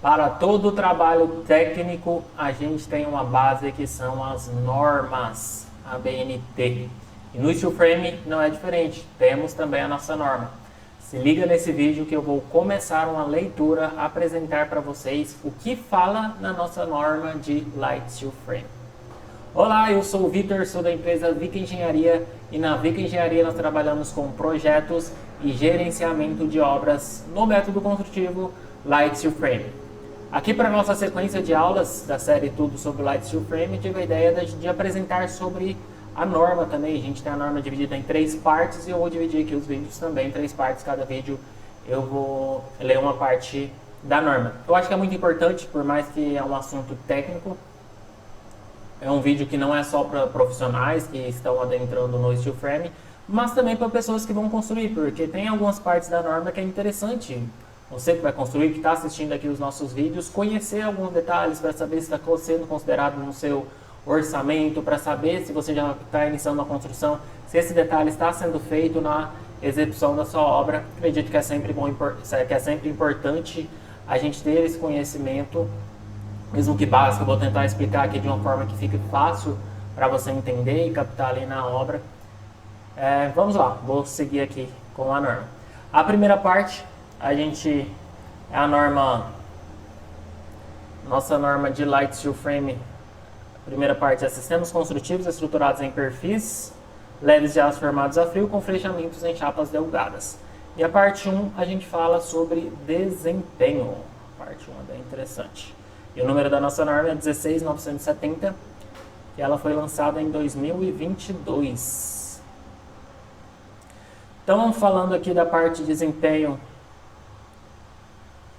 Para todo trabalho técnico, a gente tem uma base que são as normas, a BNT. E no Steel Frame não é diferente, temos também a nossa norma. Se liga nesse vídeo que eu vou começar uma leitura, apresentar para vocês o que fala na nossa norma de Light Steel Frame. Olá, eu sou o Vitor, sou da empresa Vica Engenharia e na Vica Engenharia nós trabalhamos com projetos e gerenciamento de obras no método construtivo Light Steel Frame. Aqui para a nossa sequência de aulas da série Tudo sobre Light Steel Frame, eu tive a ideia de apresentar sobre a norma também. A gente tem a norma dividida em 3 partes e eu vou dividir aqui os vídeos também em 3 partes. Cada vídeo eu vou ler uma parte da norma. Eu acho que é muito importante, por mais que é um assunto técnico, é um vídeo que não é só para profissionais que estão adentrando no Steel Frame, mas também para pessoas que vão construir, porque tem algumas partes da norma que é interessante você que vai construir, que está assistindo aqui os nossos vídeos, conhecer alguns detalhes para saber se está sendo considerado no seu orçamento, para saber se você já está iniciando a construção, se esse detalhe está sendo feito na execução da sua obra. Acredito que é sempre bom, que é sempre importante a gente ter esse conhecimento, mesmo que básico. Eu vou tentar explicar aqui de uma forma que fique fácil para você entender e captar ali na obra. Vamos lá, vou seguir aqui com a norma. A primeira parte, é a norma, nossa norma de Light Steel Frame. A primeira parte é sistemas construtivos estruturados em perfis leves de aço formados a frio com flechamentos em chapas delgadas. E a parte 1 a gente fala sobre desempenho. A parte 1 é bem interessante. E o número da nossa norma é 16970, e ela foi lançada em 2022. Então, falando aqui da parte de desempenho,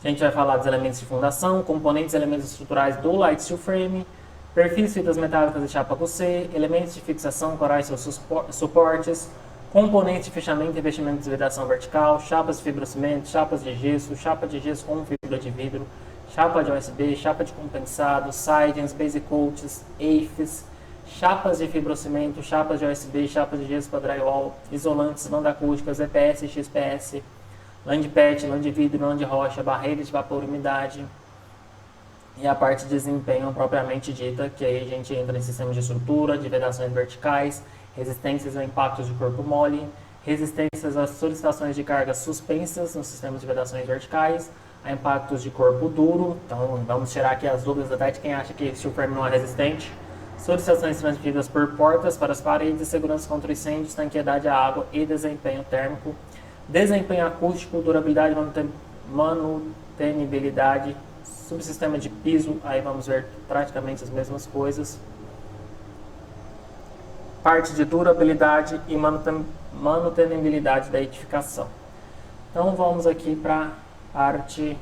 a gente vai falar dos elementos de fundação, componentes e elementos estruturais do Light Steel Frame, perfis, fitas metálicas e chapa C, elementos de fixação, corais e seus suportes, componentes de fechamento e revestimento de vedação vertical, chapas de fibrocimento, chapas de gesso, chapa de gesso com fibra de vidro, chapa de OSB, chapa de compensado, sidings, base coats, EIFs, chapas de fibrocimento, chapas de OSB, chapas de gesso para drywall, isolantes, banda acústicas, EPS e XPS, lã de PET, lã de vidro, lã de rocha, barreiras de vapor e umidade. E a parte de desempenho propriamente dita, que aí a gente entra em sistemas de estrutura, de vedações verticais, resistências a impactos de corpo mole, resistências às solicitações de cargas suspensas nos sistemas de vedações verticais, a impactos de corpo duro. Então vamos tirar aqui as dúvidas até de quem acha que Steel Frame não é resistente. Solicitações transmitidas por portas para as paredes, segurança contra incêndios, tanqueidade à água e desempenho térmico. Desempenho acústico, durabilidade, manutenibilidade, subsistema de piso, aí vamos ver praticamente as mesmas coisas. Parte de durabilidade e manutenibilidade da edificação. Então vamos aqui para a parte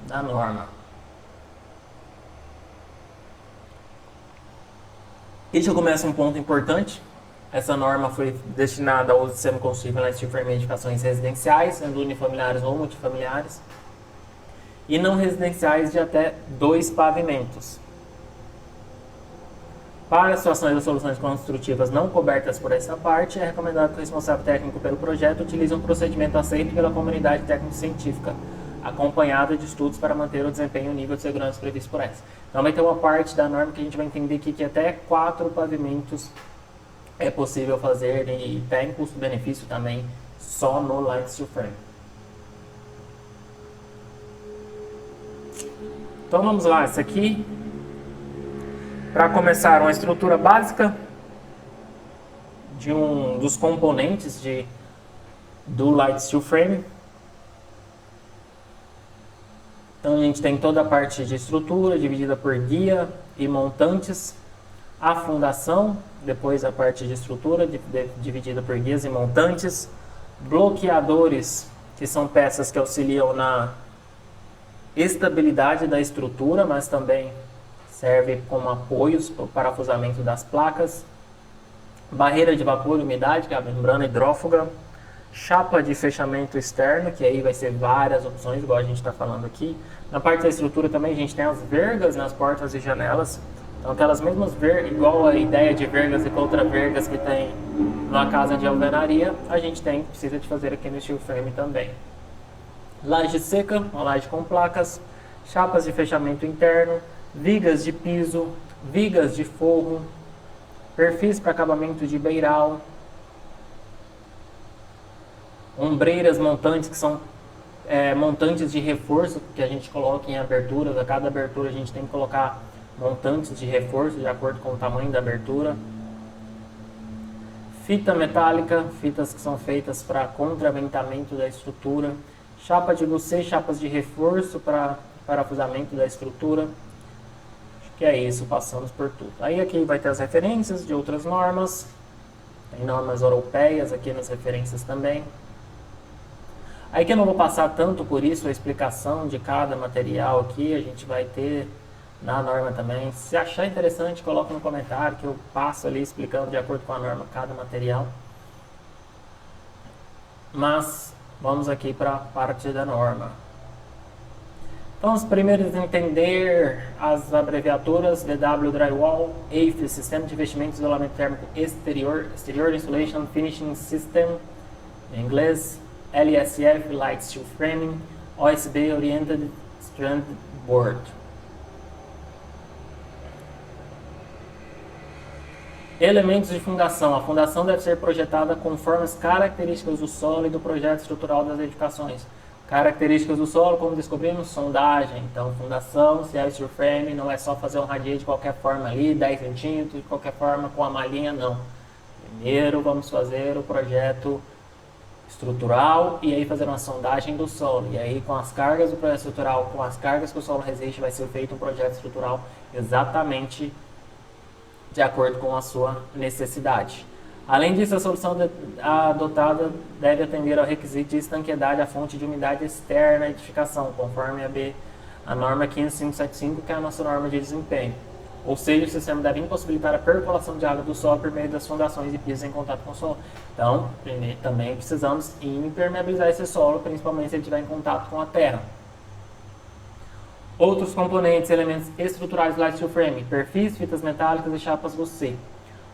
da norma. E já começa um ponto importante. Essa norma foi destinada ao sistema construtivo Light Steel Frame em edificações residenciais, sendo unifamiliares ou multifamiliares, e não residenciais de até 2 pavimentos. Para situações ou soluções construtivas não cobertas por essa parte, é recomendado que o responsável técnico pelo projeto utilize um procedimento aceito pela comunidade técnico-científica, acompanhado de estudos para manter o desempenho e o nível de segurança previsto por essa. Então vai ter uma parte da norma que a gente vai entender aqui que até 4 pavimentos é possível fazer e tem custo-benefício também só no Light Steel Frame. Então vamos lá, essa aqui, para começar, uma estrutura básica de um dos componentes do Light Steel Frame. Então a gente tem toda a parte de estrutura dividida por guia e montantes, a fundação, depois a parte de estrutura dividida por guias e montantes, bloqueadores, que são peças que auxiliam na estabilidade da estrutura, mas também serve como apoios para o parafusamento das placas, barreira de vapor e umidade, que é a membrana hidrófuga, chapa de fechamento externo, que aí vai ser várias opções, igual a gente está falando aqui. Na parte da estrutura também a gente tem as vergas nas portas e janelas. Então aquelas mesmas vergas, igual a ideia de vergas e contra-vergas que tem na casa de alvenaria, a gente precisa de fazer aqui no Steel Frame também. Laje seca, uma laje com placas, chapas de fechamento interno, vigas de piso, vigas de forro, perfis para acabamento de beiral, ombreiras montantes, que são montantes de reforço que a gente coloca em aberturas. A cada abertura a gente tem que colocar montantes de reforço de acordo com o tamanho da abertura. Fita metálica, fitas que são feitas para contraventamento da estrutura. Chapa de glacê, chapas de reforço para parafusamento da estrutura. Acho que é isso, passamos por tudo. Aí aqui vai ter as referências de outras normas. Tem normas europeias aqui nas referências também. Aí que eu não vou passar tanto por isso, a explicação de cada material aqui, a gente vai ter na norma também. Se achar interessante, coloca no comentário que eu passo ali explicando de acordo com a norma cada material. Mas vamos aqui para a parte da norma. Então, os primeiros entender as abreviaturas: DW Drywall, EIFS, Sistema de Revestimento e Isolamento Térmico Exterior, Exterior Insulation Finishing System, em inglês. LSF, Light Steel Framing, OSB Oriented Strand Board. Elementos de fundação. A fundação deve ser projetada conforme as características do solo e do projeto estrutural das edificações. Características do solo, como descobrimos, sondagem. Então, fundação, se é steel frame, não é só fazer um radier de qualquer forma ali, 10 centímetros, de qualquer forma, com a malhinha, não. Primeiro, vamos fazer o projeto estrutural e aí fazer uma sondagem do solo. E aí, com as cargas do projeto estrutural, com as cargas que o solo resiste, vai ser feito um projeto estrutural exatamente de acordo com a sua necessidade. Além disso, a solução adotada deve atender ao requisito de estanqueidade à fonte de umidade externa à edificação, conforme a norma 15575, que é a nossa norma de desempenho. Ou seja, o sistema deve impossibilitar a percolação de água do solo por meio das fundações e pisos em contato com o solo. Então, também precisamos impermeabilizar esse solo, principalmente se ele estiver em contato com a terra. Outros componentes, elementos estruturais do light steel frame: perfis, fitas metálicas e chapas glacê.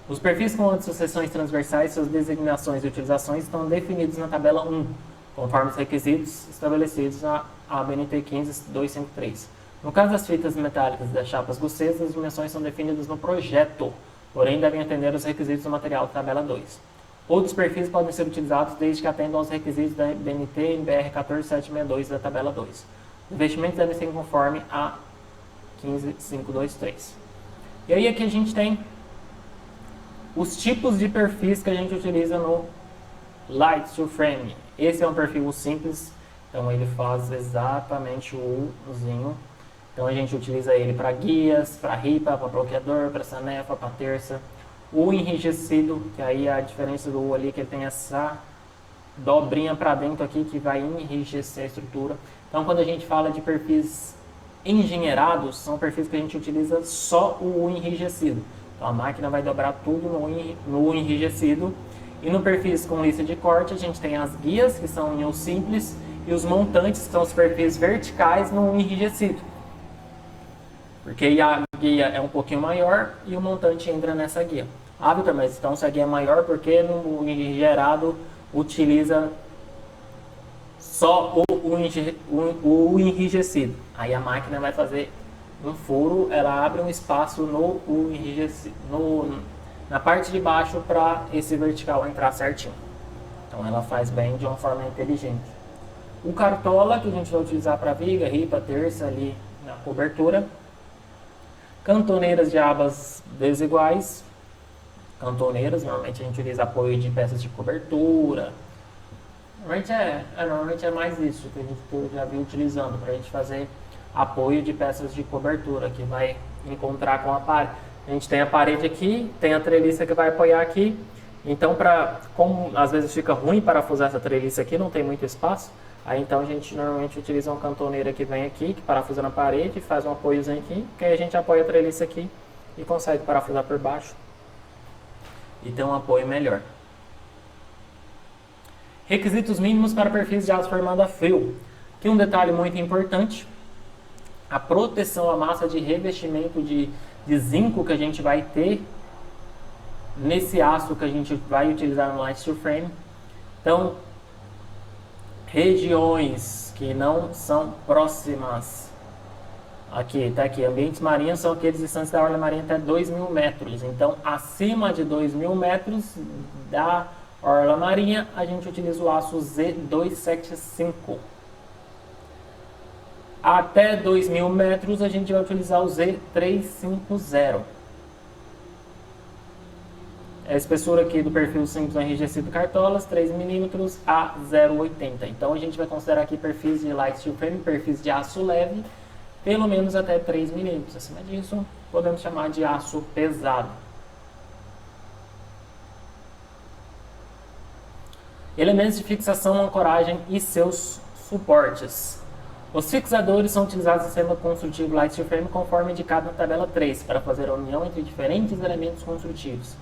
Os perfis com as seções transversais, suas designações e utilizações estão definidos na tabela 1, conforme os requisitos estabelecidos na ABNT 15253. No caso das fitas metálicas e das chapas glacês, as dimensões são definidas no projeto, porém devem atender os requisitos do material da tabela 2. Outros perfis podem ser utilizados desde que atendam aos requisitos da BNT NBR 14762 da tabela 2. Os investimentos devem ser conforme a 15523. E aí aqui a gente tem os tipos de perfis que a gente utiliza no Light Steel Frame. Esse é um perfil simples, então ele faz exatamente o Uzinho. Então a gente utiliza ele para guias, para ripa, para bloqueador, para sanefa, para terça. O enrijecido, que aí a diferença do U ali, que ele tem essa dobrinha para dentro aqui que vai enrijecer a estrutura. Então quando a gente fala de perfis engenheirados, são perfis que a gente utiliza só o U enrijecido. Então a máquina vai dobrar tudo no enrijecido. E no perfis com lista de corte, a gente tem as guias, que são em U simples, e os montantes, que são os perfis verticais no enrijecido. Porque a guia é um pouquinho maior e o montante entra nessa guia. Ah, Vitor, mas então se a guia é maior, porque no engerado utiliza só o enrijecido? Aí a máquina vai fazer um furo, ela abre um espaço no enrijecido, na parte de baixo, para esse vertical entrar certinho. Então ela faz bem de uma forma inteligente. O cartola, que a gente vai utilizar para viga, ripa, terça ali na cobertura. Cantoneiras de abas desiguais. Cantoneiras, normalmente a gente utiliza apoio de peças de cobertura. Normalmente é mais isso que a gente já viu utilizando, para a gente fazer apoio de peças de cobertura, que vai encontrar com a parede. A gente tem a parede aqui, tem a treliça que vai apoiar aqui. Então, como às vezes fica ruim parafusar essa treliça aqui, não tem muito espaço, aí então a gente normalmente utiliza uma cantoneira que vem aqui, que parafusa na parede, faz um apoiozinho aqui, que aí a gente apoia a treliça aqui e consegue parafusar por baixo e ter um apoio melhor. Requisitos mínimos para perfis de aço formado a frio. Aqui um detalhe muito importante: a proteção à massa de revestimento de zinco que a gente vai ter nesse aço que a gente vai utilizar no Light Steel Frame. Então, Regiões que não são próximas. Aqui, tá aqui. Ambientes marinhos são aqueles distantes da orla marinha até 2.000 metros. Então, acima de 2.000 metros da orla marinha, a gente utiliza o aço Z275. Até 2.000 metros, a gente vai utilizar o Z350. A espessura aqui do perfil simples enrijecido cartolas, 3 mm a 0,80. Então, a gente vai considerar aqui perfis de light steel frame, perfis de aço leve, pelo menos até 3 mm. Acima disso, podemos chamar de aço pesado. Elementos de fixação, ancoragem e seus suportes. Os fixadores são utilizados no sistema construtivo light steel frame conforme indicado na tabela 3, para fazer a união entre diferentes elementos construtivos.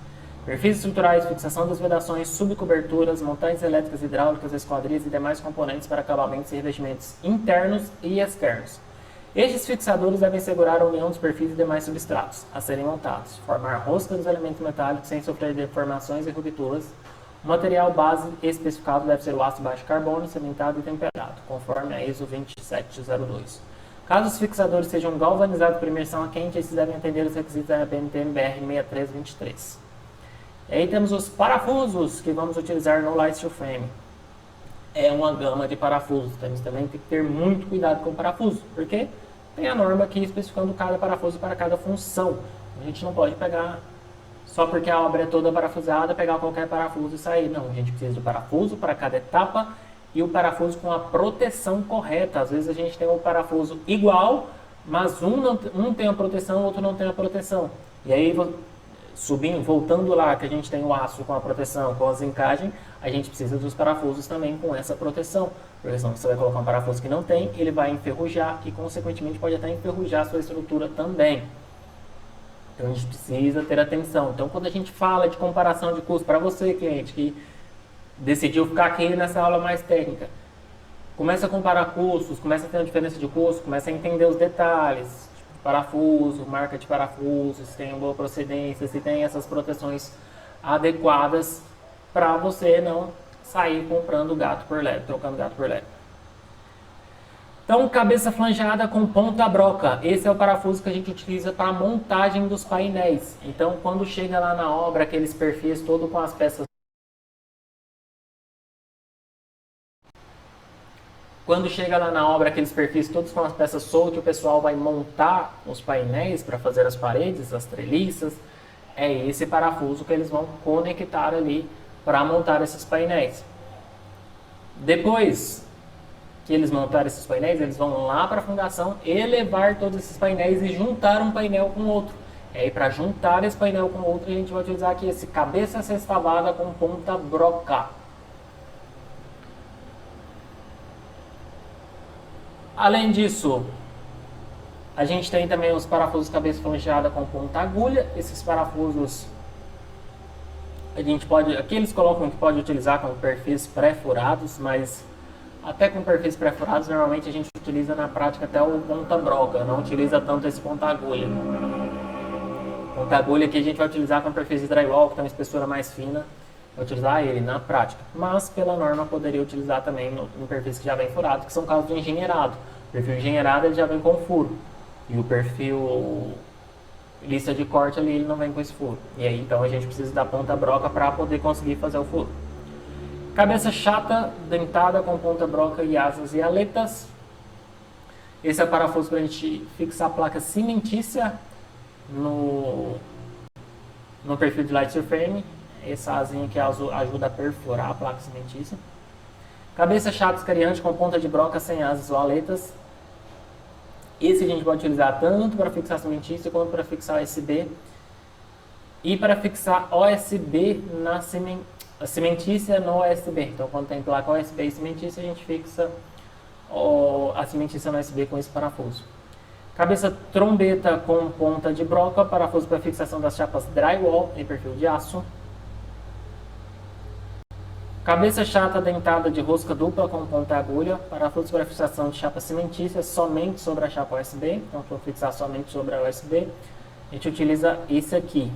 Perfis estruturais, fixação das vedações, subcoberturas, montantes elétricas, hidráulicas, esquadrias e demais componentes para acabamentos e revestimentos internos e externos. Estes fixadores devem segurar a união dos perfis e demais substratos a serem montados, formar rosca dos elementos metálicos sem sofrer deformações e rupturas. O material base especificado deve ser o aço baixo carbono, cimentado e temperado, conforme a ISO 27002. Caso os fixadores sejam galvanizados por imersão a quente, esses devem atender os requisitos da BNT BR 6323. E aí temos os parafusos que vamos utilizar no light steel frame. É uma gama de parafusos, então também tem que ter muito cuidado com o parafuso, porque tem a norma aqui especificando cada parafuso para cada função. A gente não pode pegar, só porque a obra é toda parafusada, pegar qualquer parafuso e sair. Não, a gente precisa de parafuso para cada etapa e o parafuso com a proteção correta. Às vezes a gente tem um parafuso igual, mas um tem a proteção, o outro não tem a proteção. E aí, voltando lá, que a gente tem o aço com a proteção, com as encaixes, a gente precisa dos parafusos também com essa proteção. Porque senão você vai colocar um parafuso que não tem, ele vai enferrujar e, consequentemente, pode até enferrujar a sua estrutura também. Então, a gente precisa ter atenção. Então, quando a gente fala de comparação de custo, para você, cliente, que decidiu ficar aqui nessa aula mais técnica, começa a comparar custos, começa a ter uma diferença de custo, começa a entender os detalhes, parafuso, marca de parafuso, se tem uma boa procedência, se tem essas proteções adequadas para você não sair comprando gato por lebre, trocando gato por lebre. Então, cabeça flangeada com ponta broca. Esse é o parafuso que a gente utiliza para a montagem dos painéis. Então, quando chega lá na obra, aqueles perfis todos com as peças. Quando chega lá na obra, aqueles perfis todos com as peças soltas, o pessoal vai montar os painéis para fazer as paredes, as treliças. É esse parafuso que eles vão conectar ali para montar esses painéis. Depois que eles montarem esses painéis, eles vão lá para a fundação elevar todos esses painéis e juntar um painel com o outro. E aí, para juntar esse painel com o outro, a gente vai utilizar aqui esse cabeça sextavada com ponta broca. Além disso, a gente tem também os parafusos cabeça flangeada com ponta agulha. Esses parafusos a gente pode, aqui eles colocam que pode utilizar com perfis pré-furados, mas até com perfis pré-furados normalmente a gente utiliza na prática até o ponta broca, não utiliza tanto esse ponta agulha. Ponta agulha que a gente vai utilizar com perfis de drywall, que tem uma espessura mais fina, vai utilizar ele na prática, mas pela norma poderia utilizar também no perfis que já vem furado, que são casos de engenheirado. O perfil engenheirado ele já vem com furo, e o perfil lista de corte ali ele não vem com esse furo. E aí então a gente precisa da ponta broca para poder conseguir fazer o furo. Cabeça chata, dentada com ponta broca e asas e aletas. Esse é o parafuso para a gente fixar a placa cimentícia no perfil de light steel frame. Essa asinha que ajuda a perfurar a placa cimentícia. Cabeça chata escariante com ponta de broca sem asas ou aletas. Esse a gente pode utilizar tanto para fixar cimentícia quanto para fixar USB. E para fixar OSB na cimentícia no OSB. Então, quando tem placa OSB e cimentícia, a gente fixa a cimentícia no OSB com esse parafuso. Cabeça trombeta com ponta de broca, parafuso para fixação das chapas drywall em perfil de aço. Cabeça chata dentada de rosca dupla com ponta agulha, parafuso para fixação de chapa cimentícia somente sobre a chapa USB. Então, para fixar somente sobre a USB, a gente utiliza esse aqui.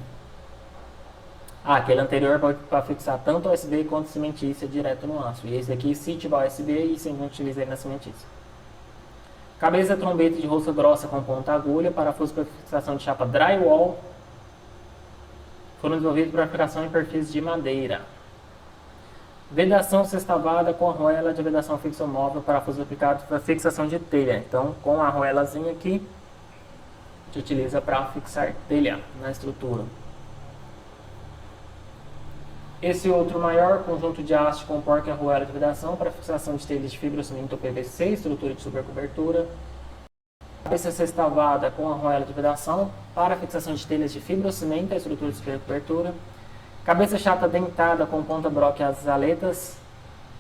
Aquele anterior para fixar tanto USB quanto cimentícia direto no aço. E esse aqui, se tiver USB, e sim, utiliza aí na cimentícia. Cabeça trombeta de rosca grossa com ponta agulha, parafuso para fixação de chapa drywall. Foram desenvolvidos para aplicação em perfis de madeira. Vedação sextavada com arruela de vedação fixomóvel, parafuso aplicado para fixação de telha. Então, com a arruelazinha aqui, a gente utiliza para fixar telha na estrutura. Esse outro maior conjunto de haste com porca e arruela de vedação para fixação de telhas de fibrocimento ou PVC, estrutura de supercobertura. Cabeça sextavada com arruela de vedação para fixação de telhas de fibrocimento, estrutura de supercobertura. Cabeça chata dentada com ponta broca e as aletas.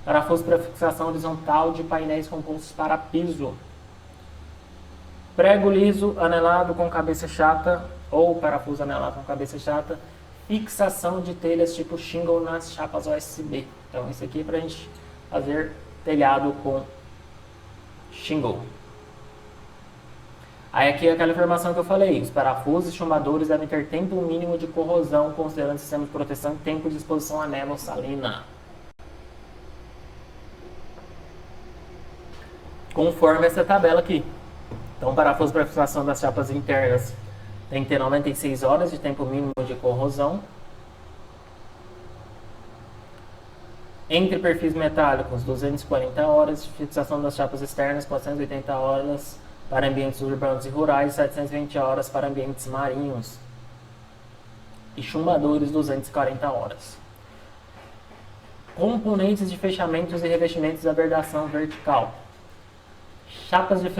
Parafuso para fixação horizontal de painéis compostos para piso. Prego liso anelado com cabeça chata ou parafuso anelado com cabeça chata. Fixação de telhas tipo shingle nas chapas USB. Então, isso aqui é para a gente fazer telhado com shingle. Aí aqui é aquela informação que eu falei. Os parafusos e chumbadores devem ter tempo mínimo de corrosão, considerando o sistema de proteção e tempo de exposição à névoa salina. Conforme essa tabela aqui. Então, parafuso para fixação das chapas internas tem que ter 96 horas de tempo mínimo de corrosão. Entre perfis metálicos, 240 horas. De fixação das chapas externas, 480 horas para ambientes urbanos e rurais, 720 horas para ambientes marinhos. E chumbadores, 240 horas. Componentes de fechamentos e revestimentos da vedação vertical. Chapas de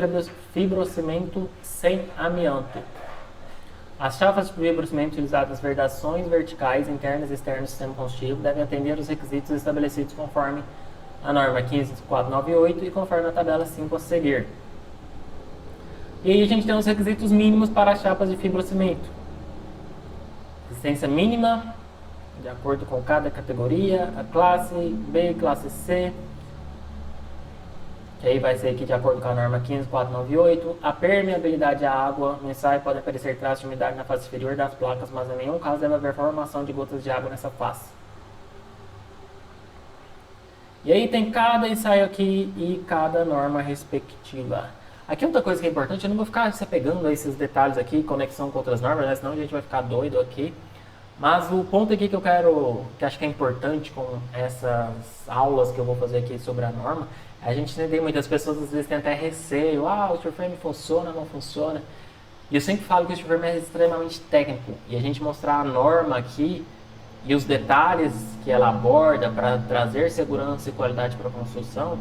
fibrocimento sem amianto. As chapas de fibrocimento utilizadas nas vedações verticais, internas e externas do sistema construtivo devem atender os requisitos estabelecidos conforme a norma 15498 e conforme a tabela 5 a seguir. E aí a gente tem os requisitos mínimos para as chapas de fibrocimento. Resistência mínima, de acordo com cada categoria, a classe B, classe C, que aí vai ser aqui de acordo com a norma 15498. A permeabilidade à água. No ensaio pode aparecer traços de umidade na face inferior das placas, mas em nenhum caso deve haver formação de gotas de água nessa face. E aí tem cada ensaio aqui e cada norma respectiva. Aqui outra coisa que é importante, eu não vou ficar se apegando a esses detalhes aqui, conexão com outras normas, né? Senão a gente vai ficar doido aqui. Mas o ponto aqui que eu quero, que acho que é importante com essas aulas que eu vou fazer aqui sobre a norma, a gente entender, muitas pessoas às vezes têm até receio, o SureFrame funciona, não funciona. E eu sempre falo que o SureFrame é extremamente técnico. E a gente mostrar a norma aqui e os detalhes que ela aborda para trazer segurança e qualidade para a construção,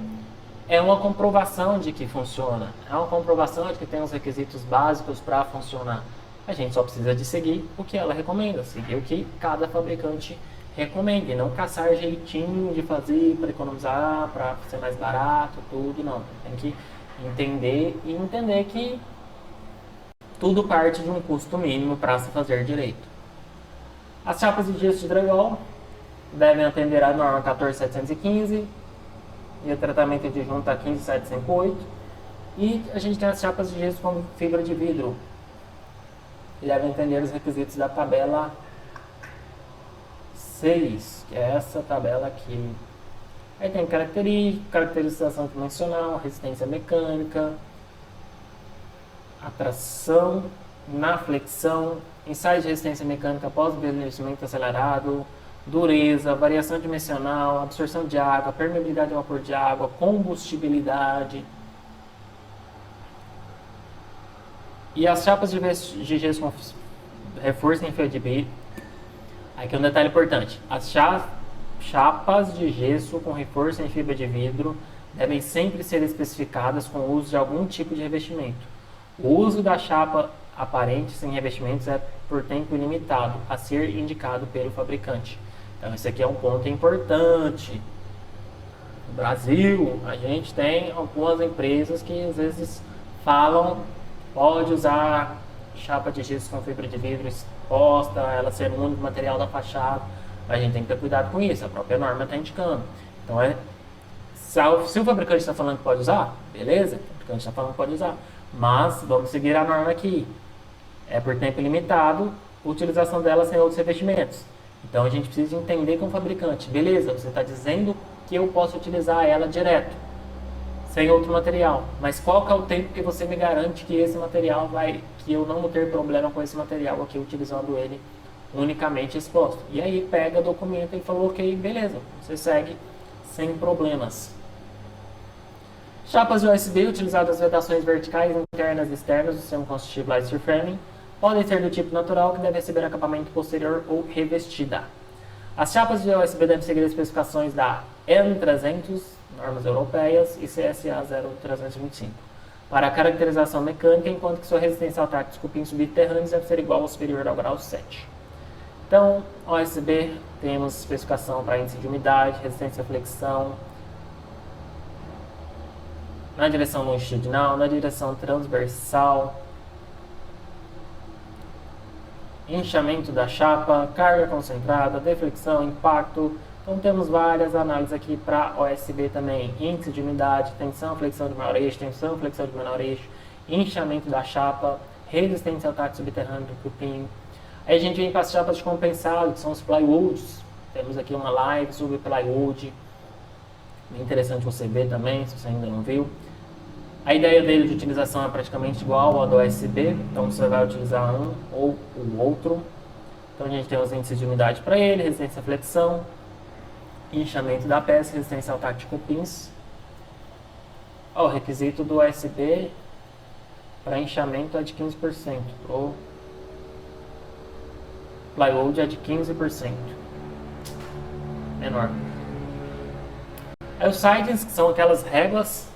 é uma comprovação de que funciona. É uma comprovação de que tem os requisitos básicos para funcionar. A gente só precisa de seguir o que ela recomenda, seguir o que cada fabricante recomenda, e não caçar jeitinho de fazer para economizar, para ser mais barato, tudo, não. Tem que entender que tudo parte de um custo mínimo para se fazer direito. As chapas de gesso de drywall devem atender a norma 14715 e o tratamento de junta 15758. E a gente tem as chapas de gesso com fibra de vidro, que devem atender os requisitos da tabela 6, que é essa tabela aqui. Aí tem caracterização dimensional, resistência mecânica, atração na flexão, ensaio de resistência mecânica após o envelhecimento acelerado, dureza, variação dimensional, absorção de água, permeabilidade ao vapor de água, combustibilidade. E as chapas de gesso com reforço em fio de vidro. Aqui é um detalhe importante. As chapas de gesso com reforço em fibra de vidro devem sempre ser especificadas com o uso de algum tipo de revestimento. O uso da chapa aparente sem revestimentos é por tempo ilimitado, a ser indicado pelo fabricante. Então, esse aqui é um ponto importante. No Brasil, a gente tem algumas empresas que às vezes falam pode usar chapa de gesso com fibra de vidro exposta, ela ser o único material da fachada. A gente tem que ter cuidado com isso, a própria norma está indicando. Então, se o fabricante está falando que pode usar, beleza, o fabricante está falando que pode usar. Mas vamos seguir a norma aqui. É por tempo limitado, utilização dela sem outros revestimentos. Então a gente precisa entender com o fabricante, beleza, você está dizendo que eu posso utilizar ela direto, sem outro material, mas qual que é o tempo que você me garante que esse material que eu não vou ter problema com esse material aqui utilizando ele unicamente exposto? E aí pega, documenta e falou, ok, beleza, você segue sem problemas. Chapas de USB utilizadas nas vedações verticais, internas e externas do sistema construtivo Light Steel Framing podem ser do tipo natural, que deve receber acabamento posterior ou revestida. As chapas de USB devem seguir as especificações da EN300, normas europeias, e CSA 0325, para a caracterização mecânica, enquanto que sua resistência ao ataque dos cupins subterrâneos deve ser igual ou superior ao grau 7. Então, OSB, temos especificação para índice de umidade, resistência à flexão, na direção longitudinal, na direção transversal, inchamento da chapa, carga concentrada, deflexão, impacto. Então temos várias análises aqui para OSB também, índice de umidade, tensão, flexão de maior eixo, tensão, flexão de menor eixo, inchamento da chapa, resistência ao ataque subterrâneo do cupim. Aí a gente vem para as chapas de compensado, que são os plywoods. Temos aqui uma live sobre plywood, bem interessante você ver também, se você ainda não viu. A ideia dele de utilização é praticamente igual ao do OSB, então você vai utilizar um ou o outro. Então a gente tem os índices de umidade para ele, resistência à flexão, inchamento da peça, resistência ao ataque de cupins. O requisito do OSB para inchamento é de 15%, o plywood é de 15%, menor. Aí os sidings, que são aquelas réguas,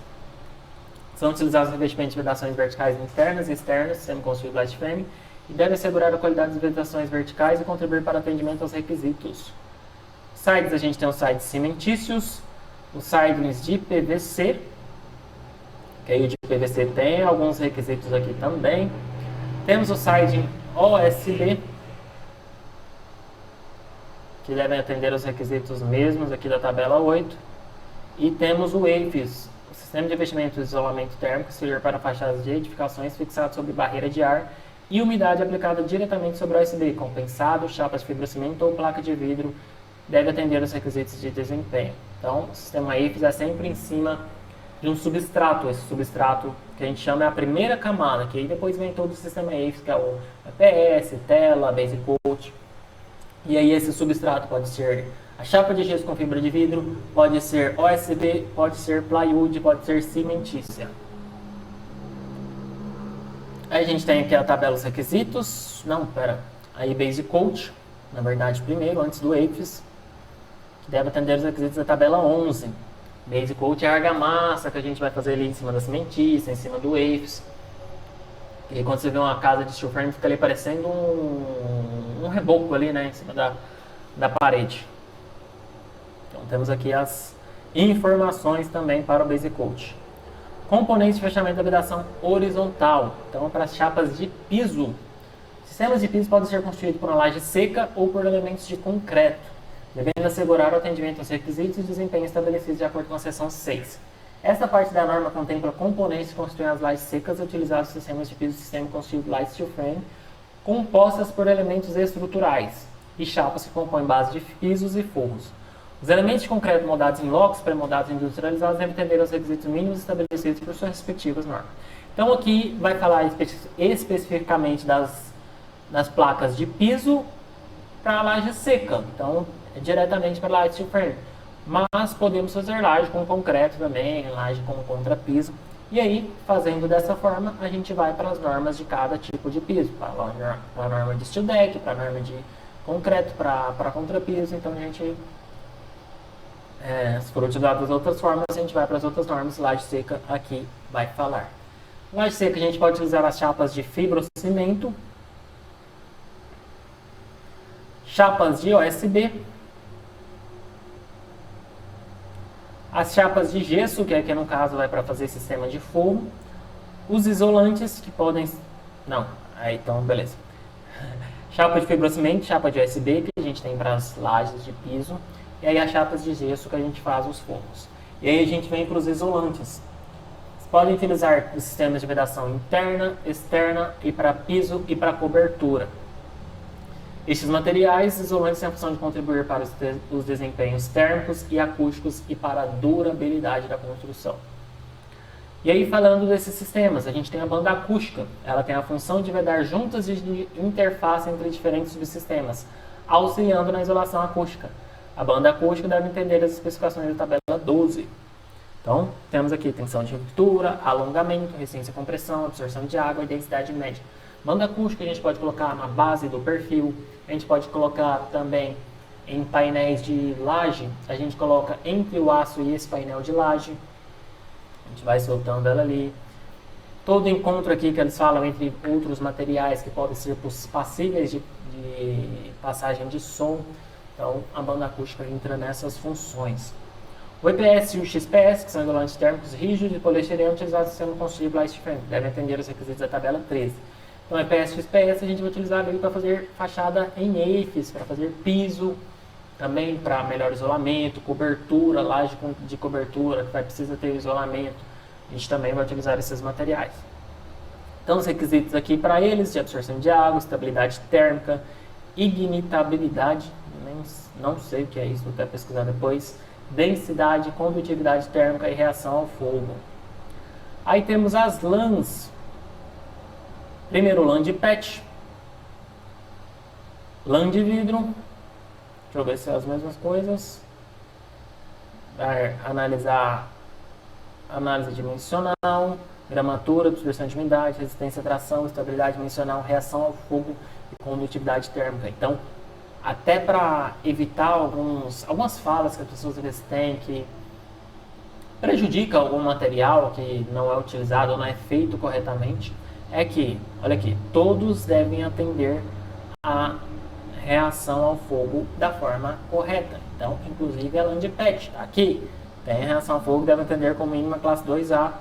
são utilizados no revestimento de vedações verticais internas e externas, sendo construído Light Frame, e deve assegurar a qualidade das vedações verticais e contribuir para o atendimento aos requisitos. Sides, a gente tem os sides cimentícios, os sidings de PVC, que aí o de PVC tem alguns requisitos aqui também. Temos o siding OSB, que devem atender os requisitos mesmos aqui da tabela 8. E temos o AFIS, o sistema de revestimento de isolamento térmico exterior para fachadas de edificações fixado sobre barreira de ar e umidade aplicada diretamente sobre o OSB, compensado, chapas de fibrocimento ou placa de vidro, deve atender os requisitos de desempenho. Então, o sistema AFIS é sempre em cima de um substrato. Esse substrato que a gente chama é a primeira camada, que aí depois vem todo o sistema AFIS, que é o EPS, tela, base coat. E aí esse substrato pode ser a chapa de gesso com fibra de vidro, pode ser OSB, pode ser plywood, pode ser cimentícia. Aí a gente tem aqui a tabela dos requisitos. Aí base coat, na verdade primeiro, antes do AFIS, que deve atender os requisitos da tabela 11. Base coat é a argamassa que a gente vai fazer ali em cima da cimentícia, em cima do AFIS. E aí, quando você vê uma casa de steel frame, fica ali parecendo um reboco ali, né, em cima da parede. Então temos aqui as informações também para o base coat. Componentes de fechamento da vedação horizontal. Então, para as chapas de piso. Sistemas de piso podem ser construídos por uma laje seca ou por elementos de concreto, devendo assegurar o atendimento aos requisitos e desempenho estabelecidos de acordo com a seção 6. Esta parte da norma contempla componentes que constituem as lajes secas utilizados nos sistemas de piso do sistema construído Light Steel Frame, compostas por elementos estruturais e chapas que compõem base de pisos e forros. Os elementos de concreto moldados em locos, pré-moldados e industrializados devem atender aos requisitos mínimos estabelecidos por suas respectivas normas. Então aqui vai falar especificamente das placas de piso para a laje seca, então é diretamente para a Light Steel Frame. Mas podemos fazer laje com concreto também, laje com contrapiso. E aí, fazendo dessa forma, a gente vai para as normas de cada tipo de piso. Para a norma de steel deck, para a norma de concreto, para contrapiso. Então a gente, se for utilizado das outras formas, a gente vai para as outras normas. Laje seca aqui vai falar. Laje seca a gente pode utilizar as chapas de fibrocimento, chapas de OSB, as chapas de gesso, que aqui no caso vai para fazer sistema de forro, os isolantes que podem... então beleza. Chapa de fibrocimento, chapa de OSB que a gente tem para as lajes de piso, e aí as chapas de gesso que a gente faz os forros. E aí a gente vem para os isolantes. Vocês podem utilizar os sistemas de vedação interna, externa e para piso e para cobertura. Estes materiais isolantes têm a função de contribuir para os desempenhos térmicos e acústicos e para a durabilidade da construção. E aí, falando desses sistemas, a gente tem a banda acústica. Ela tem a função de vedar juntas de interface entre diferentes subsistemas, auxiliando na isolação acústica. A banda acústica deve entender as especificações da tabela 12. Então, temos aqui tensão de ruptura, alongamento, resistência à compressão, absorção de água e densidade média. Banda acústica a gente pode colocar na base do perfil, a gente pode colocar também em painéis de laje, a gente coloca entre o aço e esse painel de laje. A gente vai soltando ela ali. Todo encontro aqui que eles falam entre outros materiais que podem ser passíveis de passagem de som. Então, a banda acústica entra nessas funções. O EPS e o XPS, que são isolantes térmicos rígidos de poliestireno utilizados no sistema construtivo Blast Frame, devem atender os requisitos da tabela 13. Então, EPS e XPS a gente vai utilizar ali para fazer fachada em EIFs, para fazer piso, também para melhor isolamento, cobertura, laje de cobertura, que precisa ter isolamento. A gente também vai utilizar esses materiais. Então, os requisitos aqui para eles, de absorção de água, estabilidade térmica, ignitabilidade, não sei o que é isso, vou até pesquisar depois, densidade, condutividade térmica e reação ao fogo. Aí temos as lãs. Primeiro, lã de PET, lã de vidro. Deixa eu ver se são as mesmas coisas. Vai analisar análise dimensional, gramatura, dispersão de umidade, resistência à tração, estabilidade dimensional, reação ao fogo e condutividade térmica. Então, até para evitar algumas falas que as pessoas às vezes têm que prejudica algum material que não é utilizado ou não é feito corretamente, é que, olha aqui, todos devem atender a reação ao fogo da forma correta. Então, inclusive a lã de PET, tá aqui, tem reação ao fogo, deve atender com mínima classe 2A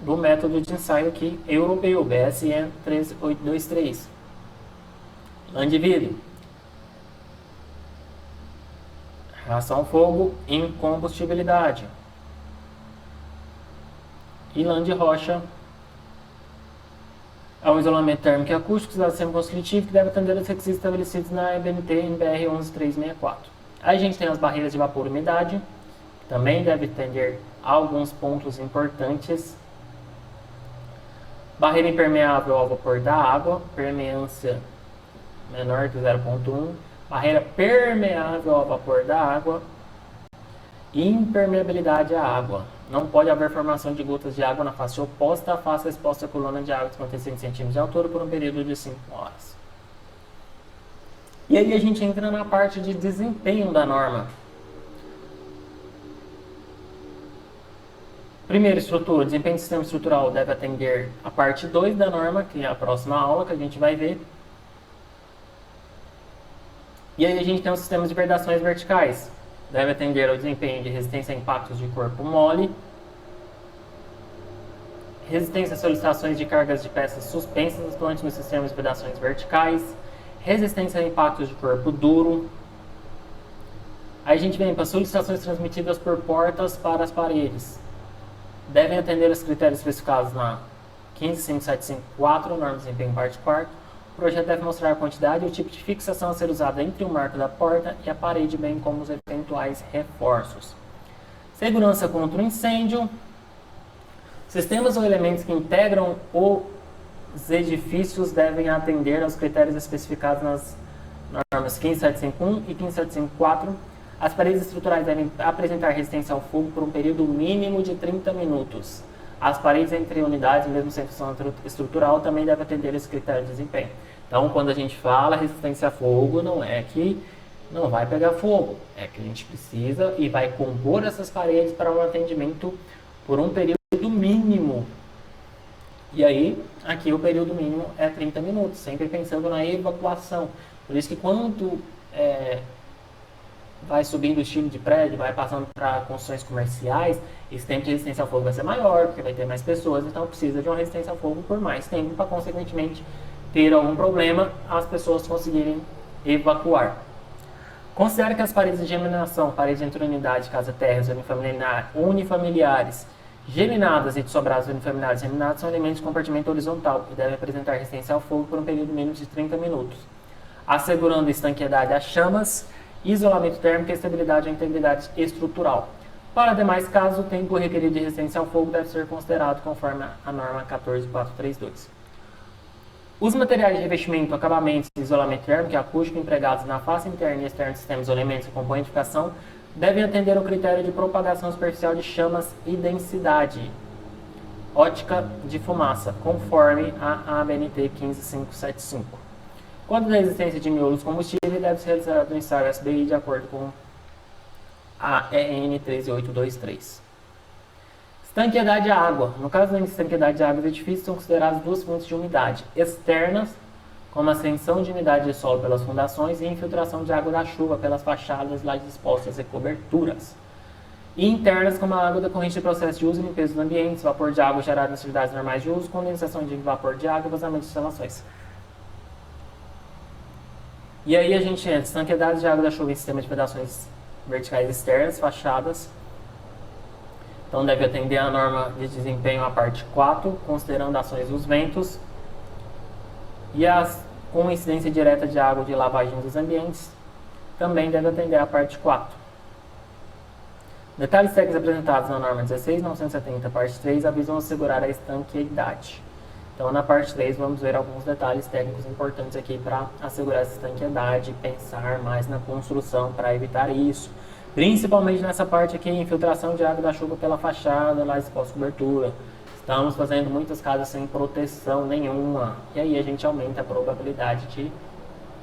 do método de ensaio aqui europeu, BSN 13823. Lã de vidro, reação ao fogo, incombustibilidade. E lã de rocha é um isolamento térmico e acústico usado semi-construtivo que deve atender aos requisitos estabelecidos na EBNT NBR 11364. Aí a gente tem as barreiras de vapor e umidade, que também deve atender a alguns pontos importantes. Barreira impermeável ao vapor da água, permeância menor que 0,1. Barreira permeável ao vapor da água e impermeabilidade à água. Não pode haver formação de gotas de água na face oposta à face exposta à coluna de água de 55 cm de altura por um período de 5 horas. E aí a gente entra na parte de desempenho da norma. Primeiro, estrutura. Desempenho do sistema estrutural deve atender a parte 2 da norma, que é a próxima aula que a gente vai ver. E aí a gente tem os sistemas de vedações verticais. Deve atender ao desempenho de resistência a impactos de corpo mole, resistência a solicitações de cargas de peças suspensas atuantes nos sistemas de vedações verticais, resistência a impactos de corpo duro. Aí a gente vem para solicitações transmitidas por portas para as paredes. Devem atender os critérios especificados na 15574, norma de desempenho parte 4. O projeto deve mostrar a quantidade e o tipo de fixação a ser usada entre o marco da porta e a parede, bem como os eventuais reforços. Segurança contra o incêndio. Sistemas ou elementos que integram os edifícios devem atender aos critérios especificados nas normas 15751 e 15754. As paredes estruturais devem apresentar resistência ao fogo por um período mínimo de 30 minutos. As paredes entre unidades, mesmo sem função estrutural, também devem atender esse critério de desempenho. Então, quando a gente fala resistência a fogo, não é que não vai pegar fogo. É que a gente precisa e vai compor essas paredes para um atendimento por um período mínimo. E aí, aqui o período mínimo é 30 minutos, sempre pensando na evacuação. Por isso que quando vai subindo o estilo de prédio, vai passando para construções comerciais, esse tempo de resistência ao fogo vai ser maior, porque vai ter mais pessoas, então precisa de uma resistência ao fogo por mais tempo para, consequentemente, ter algum problema, as pessoas conseguirem evacuar. Considere que as paredes de geminação, paredes entre unidade, casa térreas unifamiliares, geminadas e de sobrados unifamiliares geminados são elementos de compartimento horizontal e devem apresentar resistência ao fogo por um período mínimo de 30 minutos. assegurando estanqueidade às chamas, isolamento térmico e estabilidade e integridade estrutural. Para demais casos, o tempo requerido de resistência ao fogo deve ser considerado conforme a norma 14432. Os materiais de revestimento, acabamentos e isolamento térmico e acústico empregados na face interna e externa do sistema de isolamento e compõem edificação devem atender ao critério de propagação superficial de chamas e densidade ótica de fumaça, conforme a ABNT 15575. Quanto à existência de miolos combustíveis, deve ser realizado o ensaio SBI de acordo com a EN 13823. Estanqueidade de água. No caso da estanqueidade de água, os edifícios são considerados duas fontes de umidade: externas, como a ascensão de umidade de solo pelas fundações e infiltração de água da chuva pelas fachadas, lajes expostas e coberturas. E internas, como a água decorrente de processo de uso e limpeza dos ambientes, vapor de água gerado nas atividades normais de uso, condensação de vapor de água e vazamento de instalações. E aí a gente entra estanqueidade de água da chuva em sistema de vedações verticais externas, fachadas. Então deve atender a norma de desempenho a parte 4, considerando ações dos ventos e as com incidência direta de água de lavagem dos ambientes, também deve atender a parte 4. Detalhes técnicos apresentados na norma 16970, parte 3, avisam assegurar a estanqueidade. Então, na parte 3, vamos ver alguns detalhes técnicos importantes aqui para assegurar essa estanqueidade, pensar mais na construção para evitar isso. Principalmente nessa parte aqui, infiltração de água da chuva pela fachada, lá exposta cobertura. Estamos fazendo muitas casas sem proteção nenhuma. E aí a gente aumenta a probabilidade de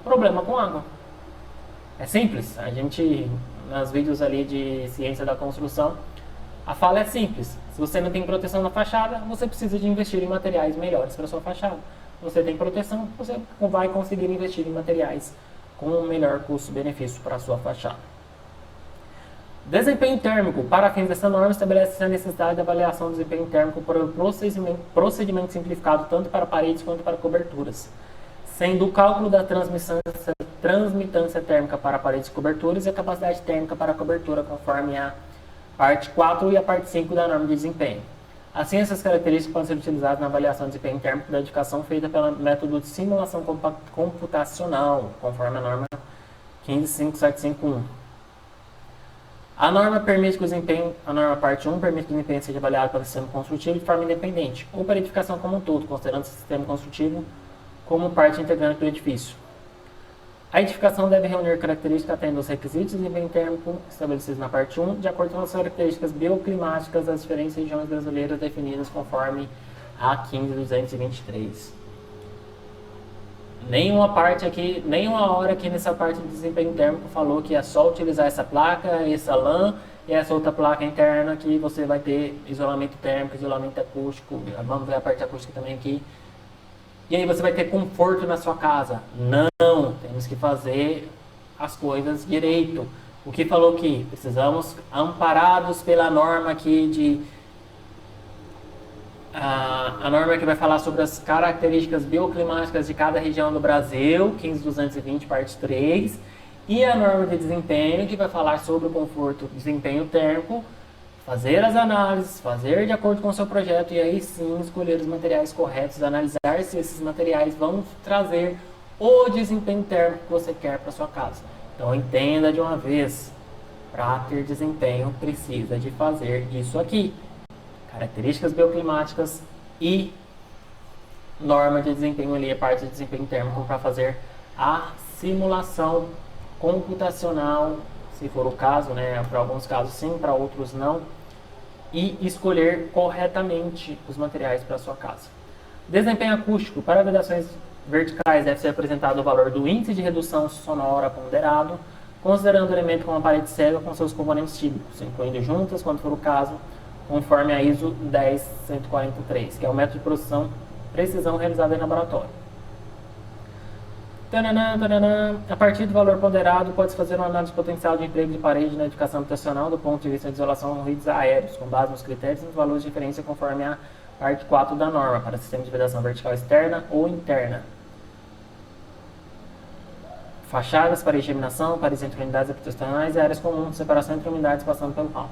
problema com água. É simples. A gente, nos vídeos ali de ciência da construção, a fala é simples. Se você não tem proteção na fachada, você precisa de investir em materiais melhores para sua fachada. Você tem proteção, você vai conseguir investir em materiais com um melhor custo-benefício para a sua fachada. Desempenho térmico. Para fins dessa norma, estabelece a necessidade de avaliação do desempenho térmico por um procedimento simplificado tanto para paredes quanto para coberturas, sendo o cálculo da transmitância térmica para paredes e coberturas e a capacidade térmica para a cobertura, conforme a parte 4 e a parte 5 da norma de desempenho. Assim, essas características podem ser utilizadas na avaliação de desempenho térmico da edificação feita pelo método de simulação computacional, conforme a norma 15751. A norma permite que o desempenho, a norma parte 1 permite que o desempenho seja avaliado pelo sistema construtivo de forma independente, ou para a edificação como um todo, considerando o sistema construtivo como parte integrante do edifício. A edificação deve reunir características atendendo aos requisitos de desempenho térmico estabelecidos na parte 1, de acordo com as características bioclimáticas das diferentes regiões brasileiras definidas conforme a 15223. Nenhuma parte aqui, nenhuma hora aqui nessa parte de desempenho térmico falou que é só utilizar essa placa, essa lã e essa outra placa interna que você vai ter isolamento térmico, isolamento acústico. Vamos ver a parte acústica também aqui. E aí você vai ter conforto na sua casa. Não, temos que fazer as coisas direito. O que falou que precisamos, amparados pela norma aqui de... A norma que vai falar sobre as características bioclimáticas de cada região do Brasil, 15220, parte 3, e a norma de desempenho, que vai falar sobre o conforto e desempenho térmico, fazer as análises, fazer de acordo com o seu projeto, e aí sim escolher os materiais corretos, analisar se esses materiais vão trazer o desempenho térmico que você quer para sua casa. Então entenda de uma vez, para ter desempenho precisa de fazer isso aqui. Características bioclimáticas e norma de desempenho ali, a parte de desempenho térmico para fazer a simulação computacional, se for o caso, né? Para alguns casos sim, para outros não, e escolher corretamente os materiais para a sua casa. Desempenho acústico. Para vedações verticais deve ser apresentado o valor do índice de redução sonora ponderado, considerando o elemento como a parede cega com seus componentes típicos, incluindo juntas, quando for o caso, conforme a ISO 10143, que é o método de precisão realizado em laboratório. A partir do valor ponderado, pode-se fazer uma análise potencial de emprego de parede na edificação habitacional do ponto de vista de isolação de ruídos aéreos, com base nos critérios e nos valores de referência conforme a parte 4 da norma, para sistema de vedação vertical externa ou interna. Fachadas, paredes de iluminação, paredes entre unidades habitacionais e áreas comuns de separação entre unidades passando pelo hall.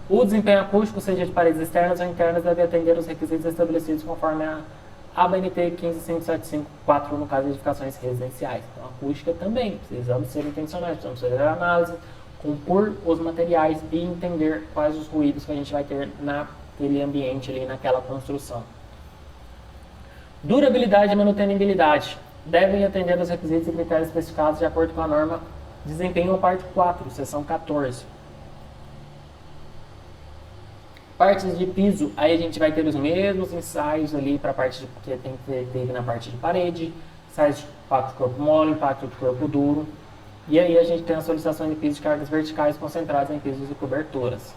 O desempenho acústico, seja de paredes externas ou internas, deve atender os requisitos estabelecidos conforme ABNT 15175-4 no caso de edificações residenciais. Então, acústica também, precisamos ser intencionais, precisamos fazer a análise, compor os materiais e entender quais os ruídos que a gente vai ter naquele ambiente ali, naquela construção. Durabilidade e manutenibilidade devem atender aos requisitos e critérios especificados de acordo com a norma Desempenho parte 4, seção 14. Partes de piso, aí a gente vai ter os mesmos ensaios ali para a parte que tem que ter na parte de parede, ensaios de impacto de corpo mole, impacto de corpo duro. E aí a gente tem as solicitações de piso de cargas verticais concentradas em pisos e coberturas.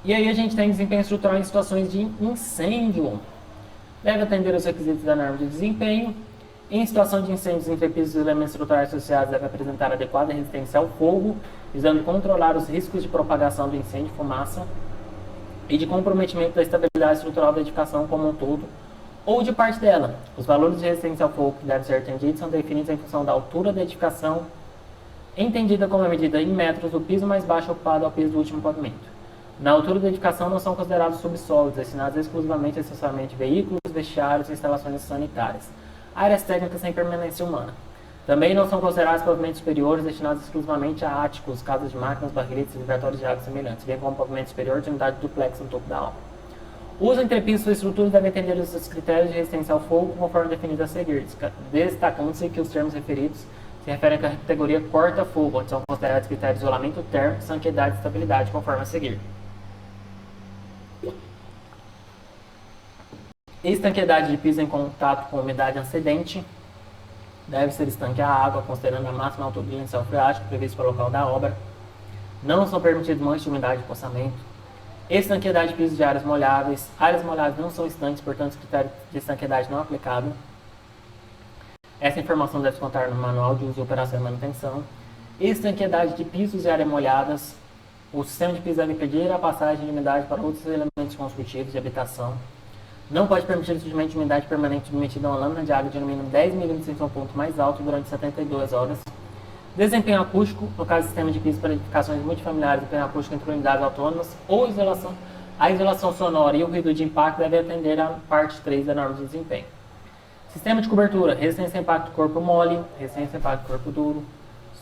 E aí a gente tem desempenho estrutural em situações de incêndio. Deve atender os requisitos da norma de desempenho. Em situação de incêndios entre pisos e elementos estruturais associados, deve apresentar adequada resistência ao fogo, visando controlar os riscos de propagação do incêndio, fumaça, e de comprometimento da estabilidade estrutural da edificação como um todo, ou de parte dela. Os valores de resistência ao fogo que devem ser atendidos são definidos em função da altura da edificação, entendida como a medida em metros do piso mais baixo ocupado ao piso do último pavimento. Na altura da edificação não são considerados subsolos, destinados exclusivamente a estacionamento de veículos, vestiários e instalações sanitárias. Áreas técnicas sem permanência humana. Também não são considerados pavimentos superiores destinados exclusivamente a áticos, casas de máquinas, barriletes e liberatórios de água semelhantes, bem como pavimento superior de unidade duplex no topo da obra. Os entrepisos e estruturas devem atender os critérios de resistência ao fogo conforme definido a seguir, destacando-se que os termos referidos se referem à categoria corta-fogo, onde são considerados critérios de isolamento térmico, sanidade e estabilidade conforme a seguir. Estanqueidade de piso em contato com umidade antecedente. Deve ser estanque a água, considerando a máxima altura do lençol freático previsto para o local da obra. Não são permitidos manchas de umidade e poçamento. Estanqueidade de piso de áreas molháveis. Áreas molháveis não são estanques, portanto, o critério de estanqueidade não é aplicável. Essa informação deve contar no manual de uso, operação e manutenção. Estanqueidade de pisos e áreas molhadas. O sistema de piso deve impedir a passagem de umidade para outros elementos construtivos de habitação. Não pode permitir o surgimento de umidade permanente submetida a uma lâmina de água de no mínimo 10 mm em seu ponto mais alto durante 72 horas. Desempenho acústico, no caso do sistema de piso para edificações multifamiliares, desempenho acústico entre unidades autônomas ou isolação. A isolação sonora e o ruído de impacto devem atender à parte 3 da norma de desempenho. Sistema de cobertura, resistência a impacto do corpo mole, resistência a impacto do corpo duro,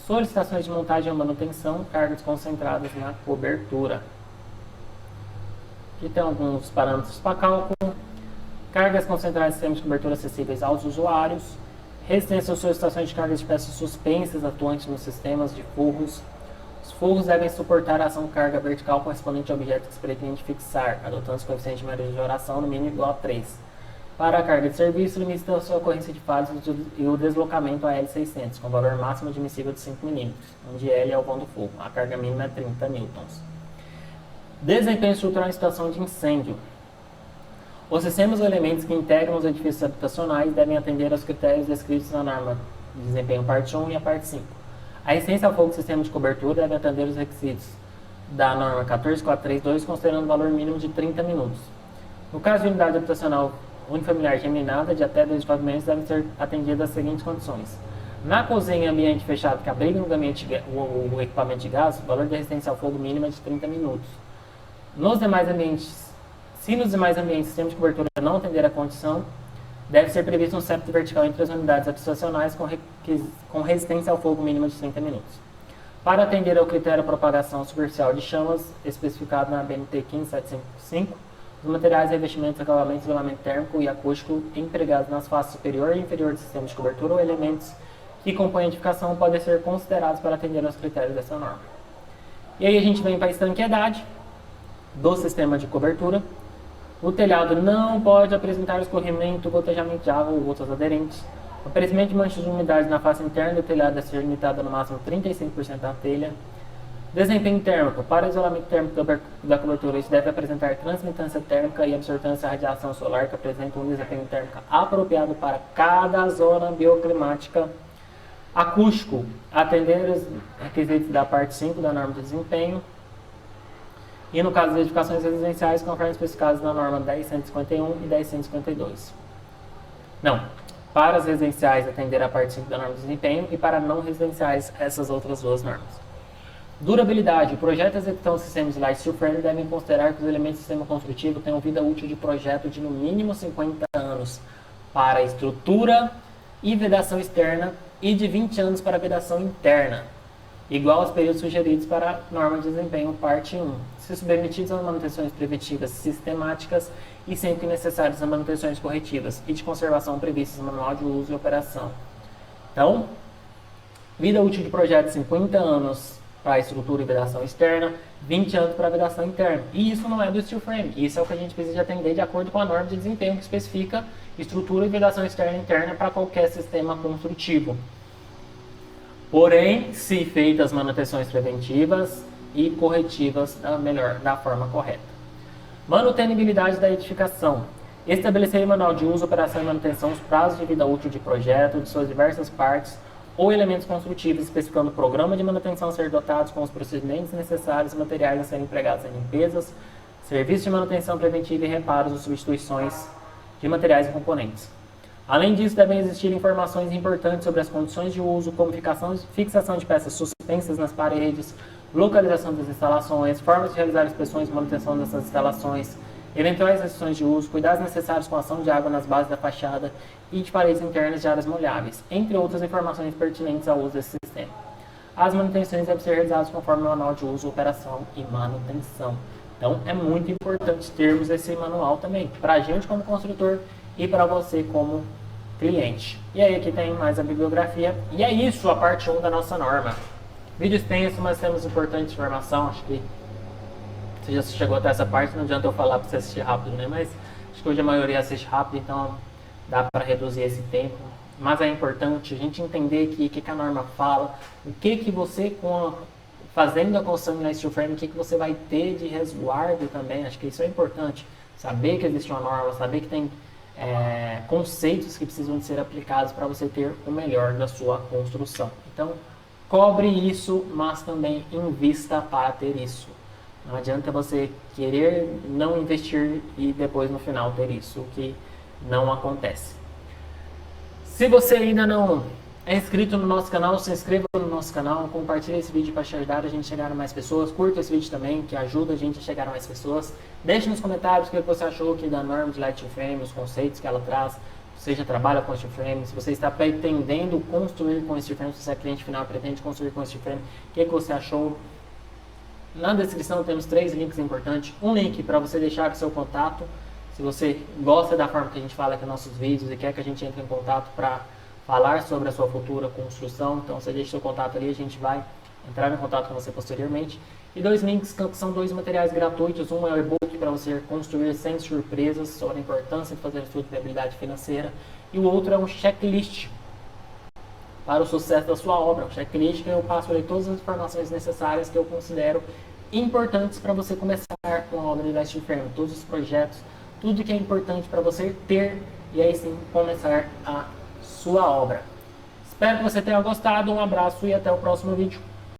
solicitações de montagem e manutenção, cargas concentradas na cobertura. Aqui tem alguns parâmetros para cálculo. Cargas concentradas em sistemas de cobertura acessíveis aos usuários. Resistência às solicitações de cargas de peças suspensas atuantes nos sistemas de forros. Os forros devem suportar a ação de carga vertical correspondente ao objeto que se pretende fixar, adotando os coeficientes de majoração no mínimo igual a 3. Para a carga de serviço, limita a sua ocorrência de falhas e o deslocamento a L600, com valor máximo admissível de 5 mm, onde L é o vão do fogo. A carga mínima é 30 newtons. Desempenho estrutural em situação de incêndio. Os sistemas ou elementos que integram os edifícios habitacionais devem atender aos critérios descritos na norma de desempenho parte 1 e a parte 5. A resistência ao fogo do sistema de cobertura deve atender os requisitos da norma 14432, considerando o valor mínimo de 30 minutos. No caso de unidade habitacional unifamiliar geminada de até 2 pavimentos, devem ser atendidas as seguintes condições. Na cozinha em ambiente fechado que abriga no gabinete o equipamento de gás, o valor de resistência ao fogo mínimo é de 30 minutos. Se nos demais ambientes o sistema de cobertura não atender a condição, deve ser previsto um septo vertical entre as unidades habitacionais com resistência ao fogo mínima de 30 minutos. Para atender ao critério propagação superficial de chamas, especificado na BNT 15755, os materiais, revestimentos, acabamentos, isolamento térmico e acústico empregados nas faces superior e inferior do sistema de cobertura ou elementos que compõem a edificação podem ser considerados para atender aos critérios dessa norma. E aí a gente vem para a estanqueidade do sistema de cobertura. O telhado não pode apresentar escorrimento, gotejamento de água ou gotas aderentes. O aparecimento de manchas de umidade na face interna do telhado deve ser limitado no máximo 35% da telha. Desempenho térmico. Para isolamento térmico da cobertura, isso deve apresentar transmitância térmica e absortância à radiação solar, que apresentam um desempenho térmico apropriado para cada zona bioclimática. Acústico. Atender os requisitos da parte 5 da norma de desempenho. E no caso de edificações residenciais, conforme especificados na norma 10151 e 10152. Não, para as residenciais atender a parte 5 da norma de desempenho e para não residenciais essas outras duas normas. Durabilidade. O projeto executando sistemas Light Steel Frame devem considerar que os elementos do sistema construtivo tenham vida útil de projeto de no mínimo 50 anos para a estrutura e vedação externa e de 20 anos para a vedação interna, igual aos períodos sugeridos para a norma de desempenho parte 1, se submetidos a manutenções preventivas sistemáticas e sempre necessárias a manutenções corretivas e de conservação previstas no Manual de Uso e Operação. Então, vida útil de projeto 50 anos para a estrutura e vedação externa, 20 anos para a vedação interna. E isso não é do Steel Frame, isso é o que a gente precisa atender de acordo com a norma de desempenho que especifica estrutura e vedação externa e interna para qualquer sistema construtivo. Porém, se feitas manutenções preventivas e corretivas da forma correta. Manutenibilidade da edificação. Estabelecer em manual de uso, operação e manutenção os prazos de vida útil de projeto, de suas diversas partes ou elementos construtivos, especificando o programa de manutenção a ser dotados com os procedimentos necessários e materiais a serem empregados em limpezas, serviços de manutenção preventiva e reparos ou substituições de materiais e componentes. Além disso, devem existir informações importantes sobre as condições de uso, como fixação de peças suspensas nas paredes, localização das instalações, formas de realizar inspeções e manutenção dessas instalações, eventuais restrições de uso, cuidados necessários com a ação de água nas bases da fachada e de paredes internas de áreas molháveis, entre outras informações pertinentes ao uso desse sistema. As manutenções devem ser realizadas conforme o manual de uso, operação e manutenção. Então, é muito importante termos esse manual também, para a gente como construtor e para você como cliente. E aí aqui tem mais a bibliografia. E é isso, a parte 1 da nossa norma. Vídeo extenso, mas temos importante informação. Acho que você já chegou até essa parte, não adianta eu falar para você assistir rápido, né? Mas acho que hoje a maioria assiste rápido, então dá para reduzir esse tempo. Mas é importante a gente entender aqui o que a norma fala, o que você, fazendo a construção na Steel Frame, o que você vai ter de resguardo também. Acho que isso é importante. Saber que existe uma norma, saber que tem conceitos que precisam de ser aplicados para você ter o melhor da sua construção. Então, cobre isso, mas também invista para ter isso. Não adianta você querer não investir e depois no final ter isso, o que não acontece. Se você ainda não é inscrito no nosso canal, se inscreva no nosso canal, compartilhe esse vídeo para ajudar a gente a chegar a mais pessoas, curta esse vídeo também, que ajuda a gente a chegar a mais pessoas. Deixe nos comentários o que você achou aqui da norma de Light Steel Frame, os conceitos que ela traz, se você já trabalha com Steel Frame, se você está pretendendo construir com Steel Frame, se você é cliente final e pretende construir com Steel Frame, o que você achou. Na descrição temos 3 links importantes, um link para você deixar o seu contato, se você gosta da forma que a gente fala aqui nos nossos vídeos e quer que a gente entre em contato para falar sobre a sua futura construção, então você deixa seu contato ali, a gente vai entrar em contato com você posteriormente. E 2 links que são 2 materiais gratuitos, um é o e-book para você construir sem surpresas sobre a importância de fazer estudo de viabilidade financeira, e o outro é um checklist para o sucesso da sua obra, um checklist que eu passo ali todas as informações necessárias que eu considero importantes para você começar uma obra de Light Steel Frame, todos os projetos, tudo que é importante para você ter e aí sim começar a sua obra. Espero que você tenha gostado, um abraço e até o próximo vídeo.